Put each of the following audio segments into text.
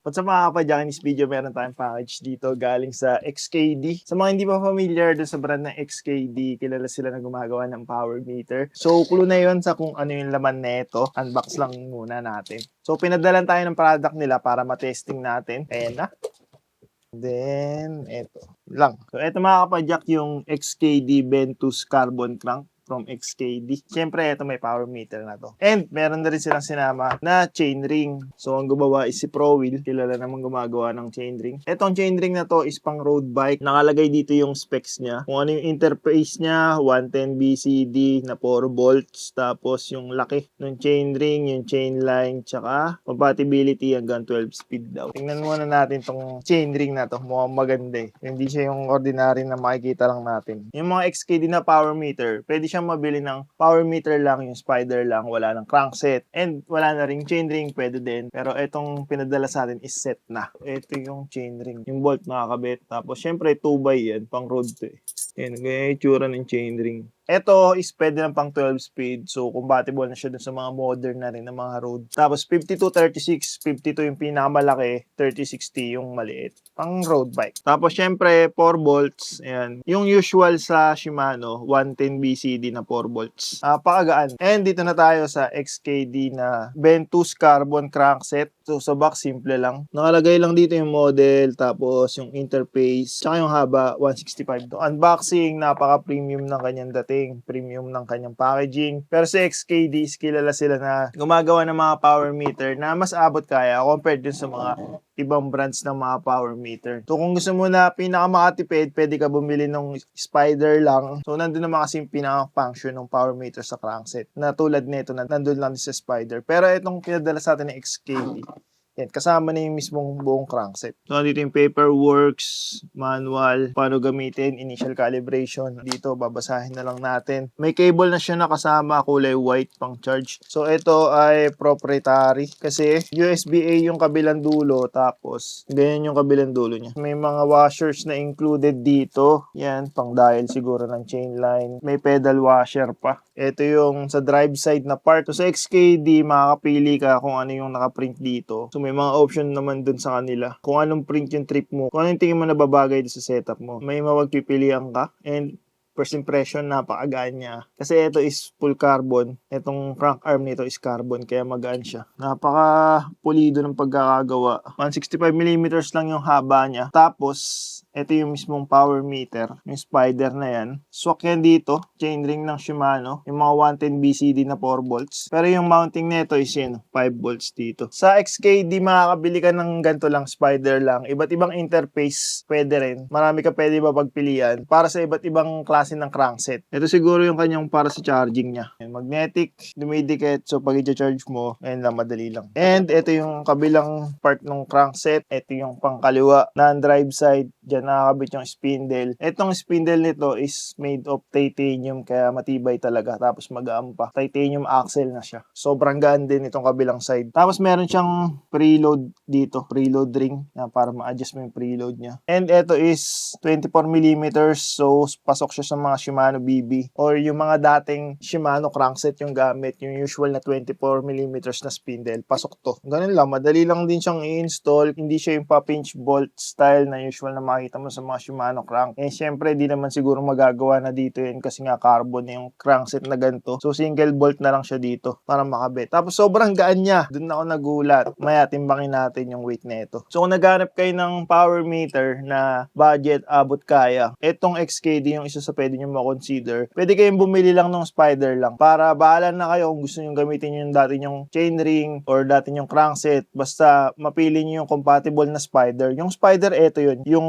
At sa mga kapadyak, in this video, meron tayong package dito galing sa XKD. Sa mga hindi pa familiar dun sa brand ng XKD, kilala sila na gumagawa ng power meter. So, clue na yun sa kung ano yung laman nito. Unbox lang muna natin. So, pinadalan tayo ng product nila para matesting natin. Ayan na. Then, eto lang. So, eto mga kapadyak, yung XKD Ventus Carbon Crank from XKD. Siyempre, ito may power meter na to. And, meron na rin silang sinama na chainring. So, ang gumawa is si ProWheel. Kilala naman gumagawa ng chainring. Etong chainring na to is pang road bike. Nakalagay dito yung specs niya. Kung ano yung interface niya, 110 BCD na 4 volts. Tapos, yung laki ng chainring, yung chain line, tsaka compatibility hanggang 12 speed daw. Tingnan muna natin tong chainring na to. Mukhang maganda eh. Hindi siya yung ordinary na makikita lang natin. Yung mga XKD na power meter, pwede siya mabili ng power meter lang, yung spider lang, wala ng crankset, and wala na ring chainring, pwede din. Pero itong pinadala sa atin is set na. Ito yung chainring, yung bolt nakakabit. Tapos syempre 2x yan, pang road to eh. Yan, ganyan yung itsura ng chainring. Ito is pwede ng pang 12 speed. So, compatible na siya dun sa mga modern na rin na mga road. Tapos, 52-36. 52 yung pinakamalaki. 30-60 yung maliit. Pang road bike. Tapos, syempre, 4 volts. Ayan. Yung usual sa Shimano, 110 BCD na 4 volts. Pakagaan. And dito na tayo sa XKD na Ventus Carbon Crankset. So, sa box, simple lang. Nakalagay lang dito yung model. Tapos, yung interface. Tsaka yung haba, 165 to. Unboxing, napaka-premium ng kanyang dating. Premium ng kanyang packaging. Pero sa XKD, kilala sila na gumagawa ng mga power meter na mas abot kaya compared dun sa mga ibang brands ng mga power meter. So kung gusto mo na pinakamakatipid, pwede ka bumili ng spider lang. So nandun naman kasi yung pinaka-function ng power meter sa crankset. Na tulad nito, na nandun lang sa spider. Pero itong pinadala sa atin ng XKD, yan, kasama na yung mismong buong crankset. So, dito yung paperworks, manual, paano gamitin, initial calibration. Dito, babasahin na lang natin. May cable na siya na kasama, kulay white, pang charge. So, ito ay proprietary kasi USB-A yung kabilang dulo, tapos ganyan yung kabilang dulo niya. May mga washers na included dito. Yan, pang dial siguro ng chain line. May pedal washer pa. Ito yung sa drive side na part. So, sa XKD, makakapili ka kung ano yung nakaprint dito. So, may mga option naman dun sa kanila. Kung anong print yung trip mo. Kung anong tingin mo na babagay sa setup mo. May mapagpipilian ka. And first impression, napakagaan niya. Kasi ito is full carbon. Itong crank arm nito is carbon. Kaya magaan siya. Napaka pulido ng pagkakagawa. 165mm lang yung haba niya. Tapos, ito yung mismong power meter. Yung spider na yan. Swak yan dito. Chainring ng Shimano. Yung mga 110 BCD na 4 volts. Pero yung mounting nito is yun, 5 volts dito. Sa XKD, makakabili ka ng ganito lang, spider lang. Iba't ibang interface, pwede rin. Marami ka pwede mapagpilian para sa iba't ibang klase ng crankset. Ito siguro yung kanyang para sa charging niya. Magnetic, dumidikit. So, pag i-charge mo, ayun lang, madali lang. And ito yung kabilang part ng crankset. Ito yung pangkaliwa na drive side. Diyan nakakabit yung spindle. Itong spindle nito is made of titanium kaya matibay talaga. Tapos magaan pa. Titanium axle na siya. Sobrang gaan din itong kabilang side. Tapos meron siyang preload dito. Preload ring na para ma-adjust mo yung preload niya. And ito is 24mm. So pasok siya sa mga Shimano BB or yung mga dating Shimano crankset yung gamit. Yung usual na 24mm na spindle. Pasok to. Ganun lang. Madali lang din siyang i-install. Hindi siya yung pa-pinch bolt style na usual na makikita mo sa mga Shimano crank. Eh, syempre, di naman siguro magagawa na dito yun kasi nga carbon yung crankset na ganito. So, single bolt na lang siya dito para makabit. Tapos, sobrang gaan niya. Doon ako nagulat. Maya, timbangin natin yung weight na ito. So, kung naghanap kayo ng power meter na budget, abot kaya, etong XKD yung isa sa pwede nyo makonsider. Pwede kayong bumili lang ng spider lang para bahala na kayo kung gusto nyo gamitin yung dati nyong chainring or dati nyong crankset. Basta, mapili nyo yung compatible na spider. Yung spider, eto yun. Yung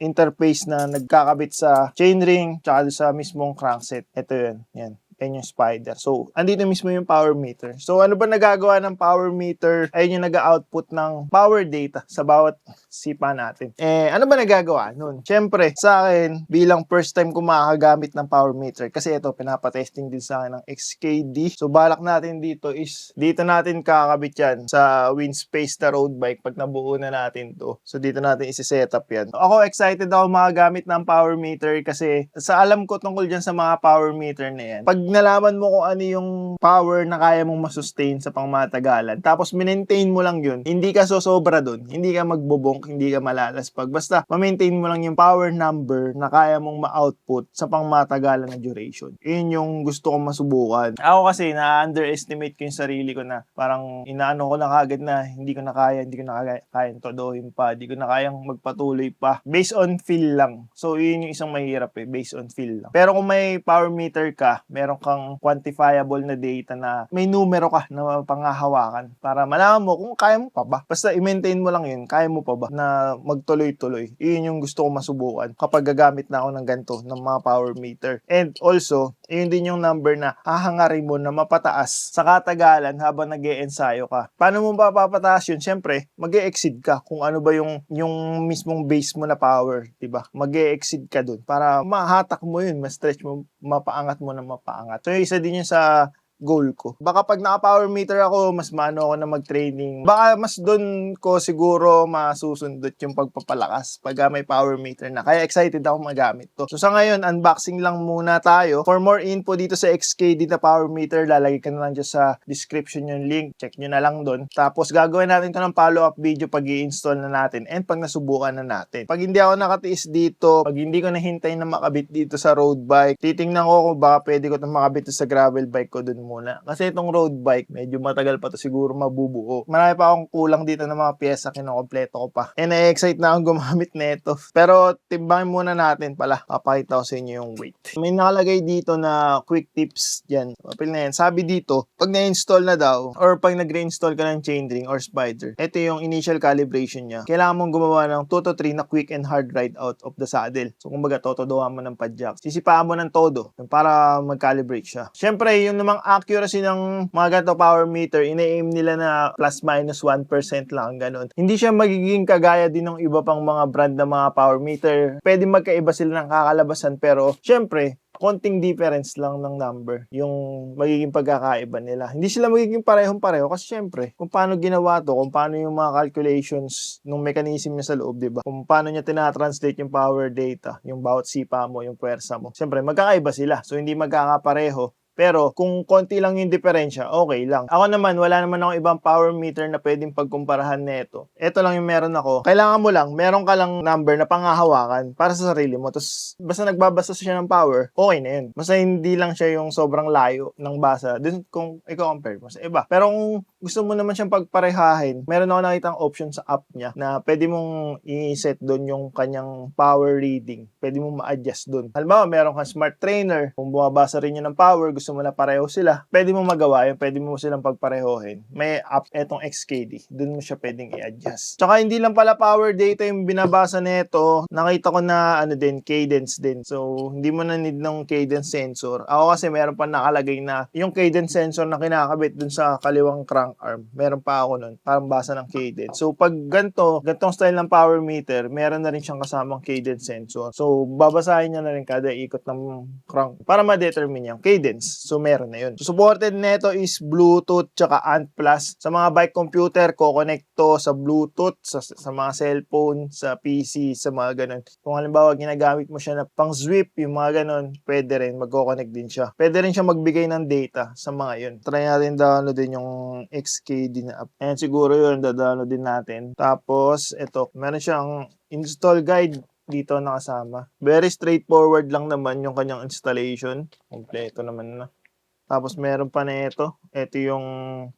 interface na nagkakabit sa chainring tsaka sa mismong crankset. Ito yun. Yan. Yan yung spider. So, andito mismo yung power meter. So, ano ba nagagawa ng power meter? Ayun yung nag-output ng power data sa bawat sipa natin. Eh, ano ba nagagawa nun? Siyempre, sa akin, bilang first time ko makakagamit ng power meter, kasi ito, pinapatesting din sa akin ng XKD. So, balak natin dito is, dito natin kakabit yan sa Winspace na road bike pag nabuo na natin to. So, dito natin isi-setup yan. So, ako, excited ako makagamit ng power meter kasi sa alam ko tungkol dyan sa mga power meter na yan. Pag nalaman mo kung ano yung power na kaya mong masustain sa pangmatagalan, tapos maintain mo lang yun, hindi ka sosobra dun, hindi ka magbobonk, hindi ka malalaspag. Basta ma-maintain mo lang yung power number na kaya mong ma-output sa pangmatagalan na duration. Yun yung gusto kong masubukan. Ako kasi na-underestimate ko yung sarili ko na parang inaano ko na kagad na hindi ko na kayang todohin pa, hindi ko na kayang magpatuloy pa. Based on feel lang. So yun yung isang mahirap based on feel lang. Pero kung may power meter ka, meron kang quantifiable na data na may numero ka na panghahawakan para malaman mo kung kaya mo pa ba. Basta i-maintain mo lang yun, kaya mo pa ba na magtuloy-tuloy. Yun yung gusto ko masubukan kapag gagamit na ako ng ganito, ng mga power meter. And also, yun din yung number na hahangarin mo na mapataas sa katagalan habang nag-e-ensayo ka. Paano mo ba papataas yun? Siyempre, mag-e-exceed ka kung ano ba yung mismong base mo na power, diba? Mag-e-exceed ka dun para mahatak mo yun, ma-stretch mo, mapaangat mo na mapaangat. So, isa din yun sa goal ko. Baka pag naka-power meter ako, mas maano ako na mag-training. Baka mas doon ko siguro masusundot yung pagpapalakas pag may power meter na. Kaya excited ako magamit to. So sa ngayon, unboxing lang muna tayo. For more info dito sa XKD na power meter, lalagay ka na lang dyan sa description yung link. Check nyo na lang doon. Tapos gagawin natin ito ng follow-up video pag i-install na natin and pag nasubukan na natin. Pag hindi ako nakatiis dito, pag hindi ko nahintay na makabit dito sa road bike, titingnan ko kung baka pwede ko itong makabit sa gravel bike ko doon muna. Kasi itong road bike, medyo matagal pa to siguro mabubuo. Marami pa akong kulang dito ng mga pyesa, kinokompleto ko pa. And na-excite na akong gumamit nito. Pero timbangin muna natin pala. Papakita ko sa inyo yung weight. May nakalagay dito na quick tips dyan. Papil na yan. Sabi dito, pag na-install na daw, or pag nag-reinstall ka ng chainring or spider, ito yung initial calibration niya. Kailangan mong gumawa ng 2 to 3 na quick and hard ride out of the saddle. So kumbaga, totodohan mo ng padjak. Sisipaan mo ng todo para mag-calibrate siya. Siyempre, yung namang accuracy ng mga ganito power meter, ina-aim nila na plus minus 1% lang, ganun. Hindi siya magiging kagaya din ng iba pang mga brand na mga power meter. Pwede magkaiba sila ng kakalabasan, pero syempre, konting difference lang ng number yung magiging pagkakaiba nila. Hindi sila magiging parehong-pareho kasi syempre, kung paano ginawa to, kung paano yung mga calculations ng mechanism niya sa loob, diba? Kung paano niya tinatranslate yung power data, yung bawat sipa mo, yung puwersa mo. Syempre, magkakaiba sila. So, hindi magkakapareho. Pero kung konti lang yung diferensya, okay lang. Ako naman, wala naman akong ibang power meter na pwedeng pagkumparahan nito. Ito lang yung meron ako. Kailangan mo lang, meron ka lang number na panghahawakan para sa sarili mo. Tapos, basta nagbabasa siya ng power, okay na yun. Basta hindi lang siya yung sobrang layo ng basa. Dun kung i-compare mo sa iba. Pero kung gusto mo naman siyang pagparehahin, meron ako nakitang option sa app niya na pwede mong i-set doon yung kanyang power reading. Pwede mong ma-adjust doon. Halimbawa, meron kang smart trainer. Kung bumabasa rin yun ng power, gusto mo na pareho sila, pwede mo magawa yun, pwede mo silang pagparehohin. May app, etong XKD, dun mo siya pwedeng i-adjust. Tsaka hindi lang pala power data yung binabasa nito, nakita ko na cadence din. So, hindi mo na need ng cadence sensor. Ako kasi meron pa nakalagay na yung cadence sensor na kinakabit dun sa kaliwang crank arm. Meron pa ako nun, parang basa ng cadence. So, pag gantong style ng power meter, meron na rin siyang kasamang cadence sensor. So, babasahin niya na rin kada ikot ng crank para ma-determine yung cadence. So, meron na yun. So, supported nito is Bluetooth tsaka ANT+. Sa mga bike computer, ko-connect to sa Bluetooth, sa mga cellphone, sa PC, sa mga ganun. Kung halimbawa, ginagamit mo siya na pang sweep, yung mga ganun, pwede rin, magko-connect din siya. Pwede rin siya magbigay ng data sa mga yun. Try natin download din yung XKD na app. And siguro yun, download din natin. Tapos, ito, meron siyang install guide dito nakasama. Very straightforward lang naman yung kanyang installation. Kompleto naman na. Tapos meron pa na ito. Ito yung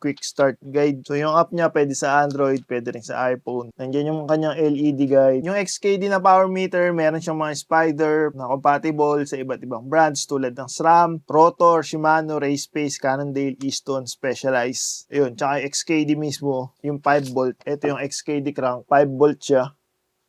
quick start guide. So yung app niya pwede sa Android, pwede rin sa iPhone. Nandiyan yung kanyang LED guide. Yung XKD na power meter, meron siyang mga spider na compatible sa iba't ibang brands tulad ng SRAM, Rotor, Shimano, Racepace, Cannondale, Easton, Specialized. Ayun, tsaka yung XKD mismo, yung 5 volt. Ito yung XKD crank, 5 volt siya.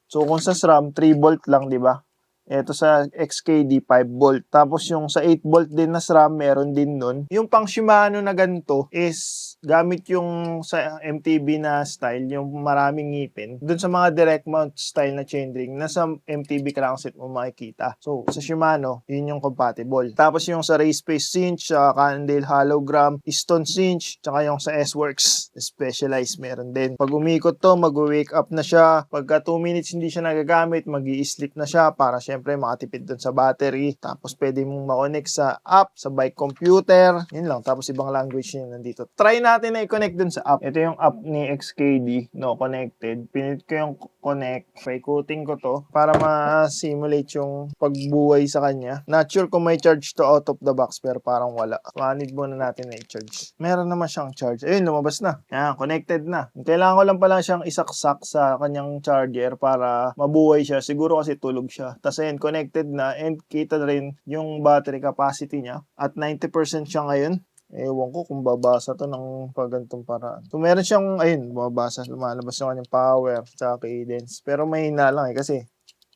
So kung sa SRAM, 3 volt lang, di ba? Ito sa XKD, 5 volt. Tapos yung sa 8 volt din na SRAM, meron din nun. Yung pang Shimano na ganito is gamit yung sa MTB na style, yung maraming ngipin. Doon sa mga direct mount style na chainring, nasa MTB crank set mo makikita. So, sa Shimano, yun yung compatible. Tapos yung sa Race Pace cinch, Cannondale hologram, Piston cinch, tsaka yung sa S-Works Specialized meron din. Pag umikot to, mag-wake up na siya. Pagka 2 minutes hindi siya nagagamit, mag-i-sleep na siya para syempre makatipid doon sa battery. Tapos pwede mong ma-connect sa app, sa bike computer. Yun lang. Tapos ibang language yun nandito. Try natin na i-connect dun sa app. Ito yung app ni XKD, no, connected. Pinit ko yung connect. Paikutin ko to para ma-simulate yung pagbuhay sa kanya. Not sure kung may charge to out of the box pero parang wala. Manid muna natin na i-charge. Meron naman siyang charge. Ayun, lumabas na. Yan, connected na. Kailangan ko lang pala siyang isaksak sa kanyang charger para mabuhay siya. Siguro kasi tulog siya. Tapos ayun, connected na and kita rin yung battery capacity niya. At 90% siya ngayon. Ewan ko kung babasa to ng pagantong paraan. So, meron siyang, ayun, babasa, lumalabas yung kanyang power, tsaka cadence. Pero mahina lang kasi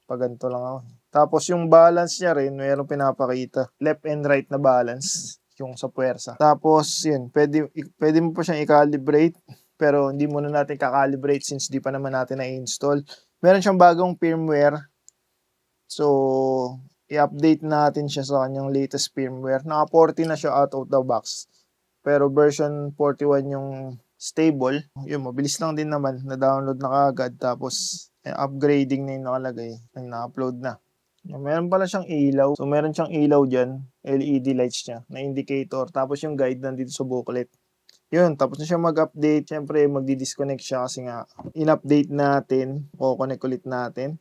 paganto lang ako. Tapos yung balance niya rin, mayroong pinapakita. Left and right na balance, yung sa puwersa. Tapos, yun, pwede mo pa siyang i-calibrate, pero hindi muna natin kakalibrate since di pa naman natin na-install. Meron siyang bagong firmware. So, i-update natin siya sa kanyang latest firmware. Naka 40 na siya out of the box. Pero version 41 yung stable. Yun, mabilis lang din naman. Na-download na kaagad. Tapos, upgrading na yung nakalagay. Na-upload na. Meron pala siyang ilaw. So, meron siyang ilaw dyan. LED lights niya na indicator. Tapos yung guide nandito sa booklet. Yun, tapos na siya mag-update. Siyempre, magdi-disconnect siya kasi nga in-update natin. Connect ulit natin.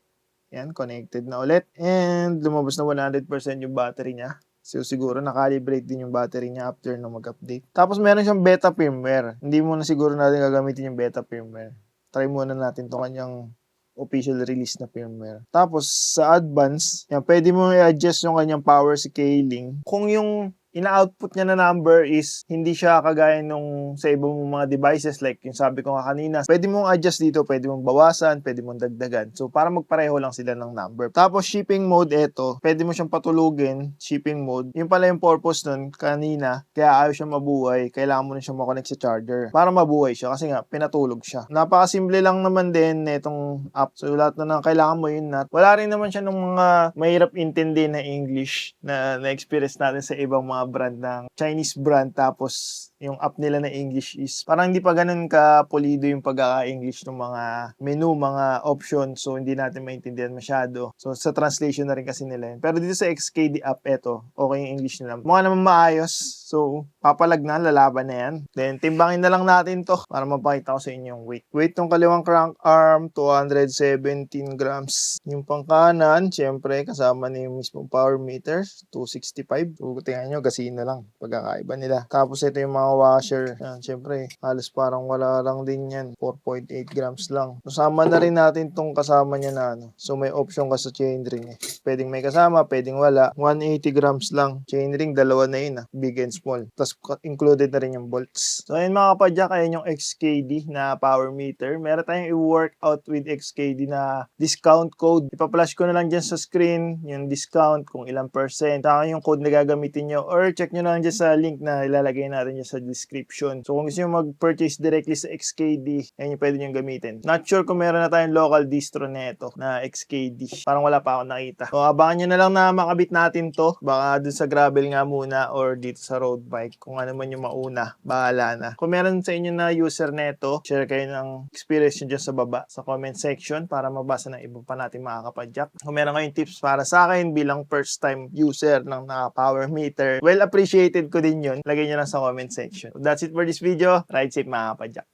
Yan, connected na ulit. And lumabas na 100% yung battery niya. So, siguro nakalibrate din yung battery niya after na mag-update. Tapos meron siyang beta firmware. Hindi muna siguro natin gagamitin yung beta firmware. Try muna natin to kanyang official release na firmware. Tapos sa advance, yan, pwede mo i-adjust yung kanyang power scaling. Kung yung ina-output niya na number is hindi siya kagaya nung sa ibang mga devices like yung sabi ko nga kanina, pwede mong adjust dito, pwede mong bawasan, pwede mong dagdagan. So, para magpareho lang sila ng number. Tapos, shipping mode ito, pwede mo siyang patulugin, shipping mode. Yung pala yung purpose nun kanina, kaya ayaw siya mabuhay, kailangan mo na siyang makonect sa charger para mabuhay siya kasi nga, pinatulog siya. Napakasimple lang naman din netong app. So, lahat na kailangan mo yun na. Wala rin naman siya ng mga mahirap intindi na English na na-experience natin sa ibang mga brand ng Chinese brand tapos yung app nila na English is parang hindi pa ganun ka pulido yung pagkaka-English ng mga menu, mga options so hindi natin maintindihan masyado. So sa translation na rin kasi nila yun. Pero dito sa XKD app, eto, okay yung English nila. Mukha naman maayos. So papalag na, lalaban na yan. Then timbangin na lang natin to para mapakita ko sa inyo yung weight. Weight ng kaliwang crank arm, 217 grams. Yung pangkanan, syempre kasama na yung mismong power meter, 265. So tingnan nyo, gasino lang pagkakaiba nila. Tapos ito yung mga washer. Yan, syempre, halos parang wala lang din yan. 4.8 grams lang. Kasama na rin natin tong kasama niya na ano. So, may option ka sa chainring eh. Pwedeng may kasama, pwedeng wala. 180 grams lang. Chainring, dalawa na yun ah. Big and small. Tapos, included na rin yung bolts. So, ayun mga kapadyak, ayun yung XKD na power meter. Meron tayong i-workout with XKD na discount code. Ipa-flash ko na lang dyan sa screen yung discount kung ilang percent. Saka yung code na gagamitin nyo or check nyo na lang dyan sa link na ilalagay natin dyan sa description. So kung gusto nyo mag-purchase directly sa XKD, yan yung pwede nyo gamitin. Not sure kung meron na tayong local distro neto na XKD. Parang wala pa ako nakita. So abangan nyo na lang na makabit natin to. Baka dun sa gravel nga muna or dito sa road bike. Kung ano man yung mauna, bahala na. Kung meron sa inyo na user neto, share kayo ng experience nyo dyan sa baba sa comment section para mabasa ng iba pa natin mga kapadyak. Kung meron kayong tips para sa akin bilang first time user ng power meter, well appreciated ko din yun. Lagay nyo lang sa comment section. So that's it for this video. Ride safe mga kapadyak.